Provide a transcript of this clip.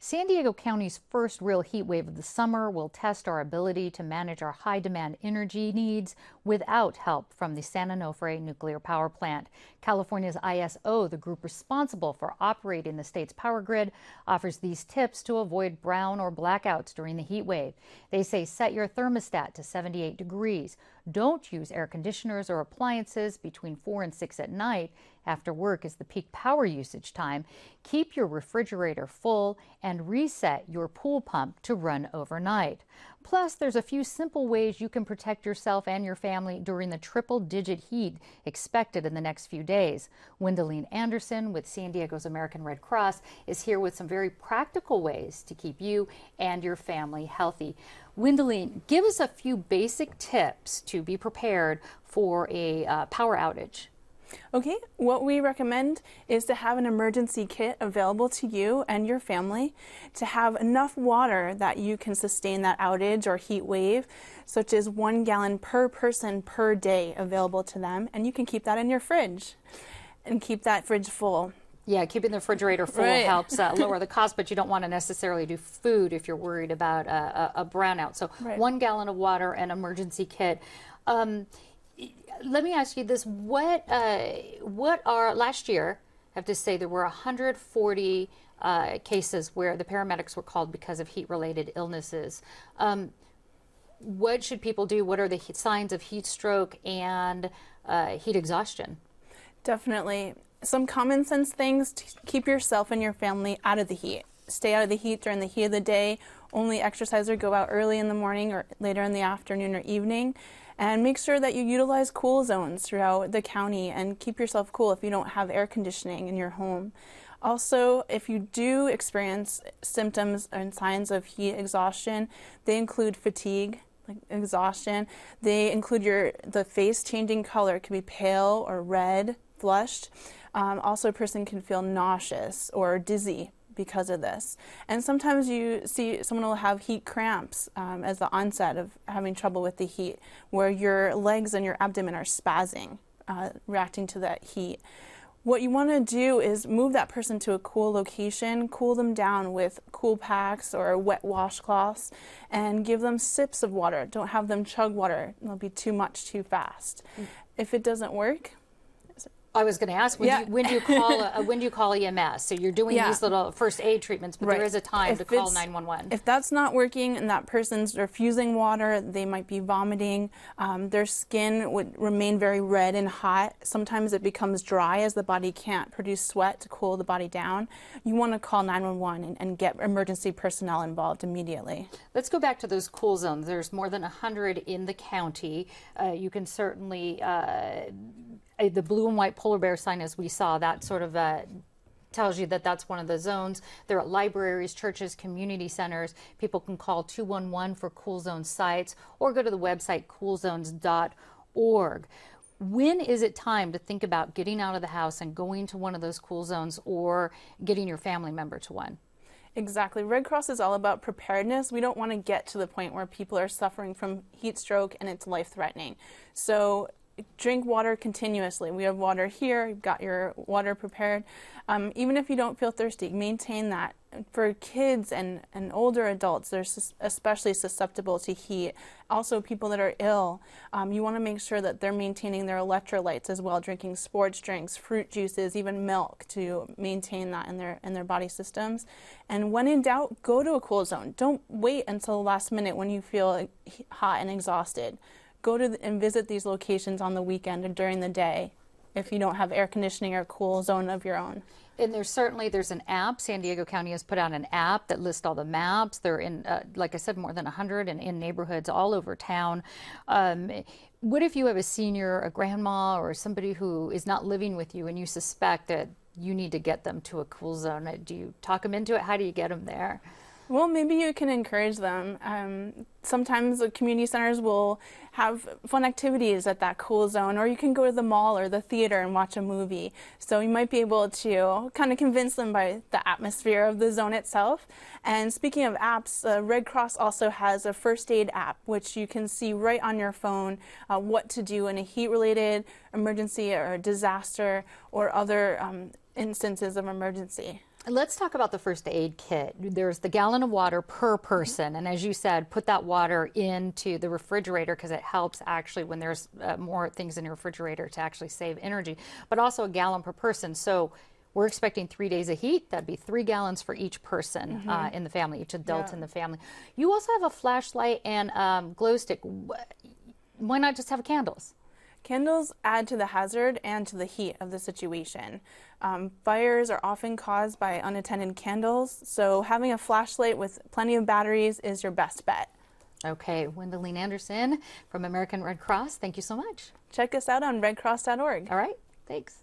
San Diego County's first real heat wave of the summer will test our ability to manage our high demand energy needs without help from the San Onofre nuclear power plant. California's ISO, the group responsible for operating the state's power grid, offers these tips to avoid brown or blackouts during the heat wave. They say set your thermostat to 78 degrees. Don't use air conditioners or appliances between 4 and 6 at night. After work is the peak power usage time. Keep your refrigerator full and reset your pool pump to run overnight. Plus, there's a few simple ways you can protect yourself and your family during the triple-digit heat expected in the next few days. Wendelien Anderson with San Diego's American Red Cross is here with some very practical ways to keep you and your family healthy. Wendelien, give us a few basic tips to be prepared for a power outage. Okay, what we recommend is to have an emergency kit available to you and your family, to have enough water that you can sustain that outage or heat wave, such as 1 gallon per person per day available to them, and you can keep that in your fridge and keep that fridge full. Yeah, keeping the refrigerator full helps lower the cost, but you don't want to necessarily do food if you're worried about a brownout. So 1 gallon of water and emergency kit. Let me ask you this: what are last year? I have to say there were 140 cases where the paramedics were called because of heat-related illnesses. What should people do? What are the signs of heat stroke and heat exhaustion? Definitely some common sense things to keep yourself and your family out of the heat. Stay out of the heat during the heat of the day. Only exercise or go out early in the morning or later in the afternoon or evening. And make sure that you utilize cool zones throughout the county and keep yourself cool if you don't have air conditioning in your home. Also, if you do experience symptoms and signs of heat exhaustion, they include fatigue, like exhaustion. They include the face changing color. It can be pale or red, flushed. Also, a person can feel nauseous or dizzy because of this. And sometimes you see someone will have heat cramps as the onset of having trouble with the heat, where your legs and your abdomen are spazzing, reacting to that heat. What you want to do is move that person to a cool location, cool them down with cool packs or wet washcloths, and give them sips of water. Don't have them chug water. It'll be too much too fast. If it doesn't work, I was going to ask, when do you call EMS? So you're doing these little first aid treatments, but there is a time to call 911. If that's not working and that person's refusing water, they might be vomiting. Their skin would remain very red and hot. Sometimes it becomes dry as the body can't produce sweat to cool the body down. You want to call 911 and get emergency personnel involved immediately. Let's go back to those cool zones. There's more than 100 in the county. You can certainly the blue and white polar bear sign, as we saw, that sort of tells you that that's one of the zones. They're at libraries, churches, community centers. People can call 211 for cool zone sites or go to the website coolzones.org. When is it time to think about getting out of the house and going to one of those cool zones or getting your family member to one? Exactly. Red Cross is all about preparedness. We don't want to get to the point where people are suffering from heat stroke and it's life-threatening. So drink water continuously. We have water here. You've got your water prepared. Even if you don't feel thirsty, maintain that. For kids and older adults, they're especially susceptible to heat. Also, people that are ill, you want to make sure that they're maintaining their electrolytes as well, drinking sports drinks, fruit juices, even milk to maintain that in their body systems. And when in doubt, go to a cool zone. Don't wait until the last minute when you feel hot and exhausted. Go to and visit these locations on the weekend or during the day if you don't have air conditioning or a cool zone of your own. And there's an app. San Diego County has put out an app that lists all the maps. They're in, like I said, more than 100 and in neighborhoods all over town. What if you have a senior, a grandma, or somebody who is not living with you and you suspect that you need to get them to a cool zone? Do you talk them into it? How do you get them there? Well, maybe you can encourage them. Sometimes the community centers will have fun activities at that cool zone, or you can go to the mall or the theater and watch a movie. So you might be able to kind of convince them by the atmosphere of the zone itself. And speaking of apps, Red Cross also has a first aid app, which you can see right on your phone what to do in a heat-related emergency or disaster or other instances of emergency. Let's talk about the first aid kit. There's the gallon of water per person, and as you said, put that water into the refrigerator because it helps actually when there's more things in your refrigerator to actually save energy, but also a gallon per person. So we're expecting 3 days of heat. That'd be 3 gallons for each person in the family, each adult in the family. You also have a flashlight and glow stick. Why not just have candles? Candles add to the hazard and to the heat of the situation. Fires are often caused by unattended candles, so having a flashlight with plenty of batteries is your best bet. Okay, Wendelien Anderson from American Red Cross, thank you so much. Check us out on redcross.org. All right, thanks.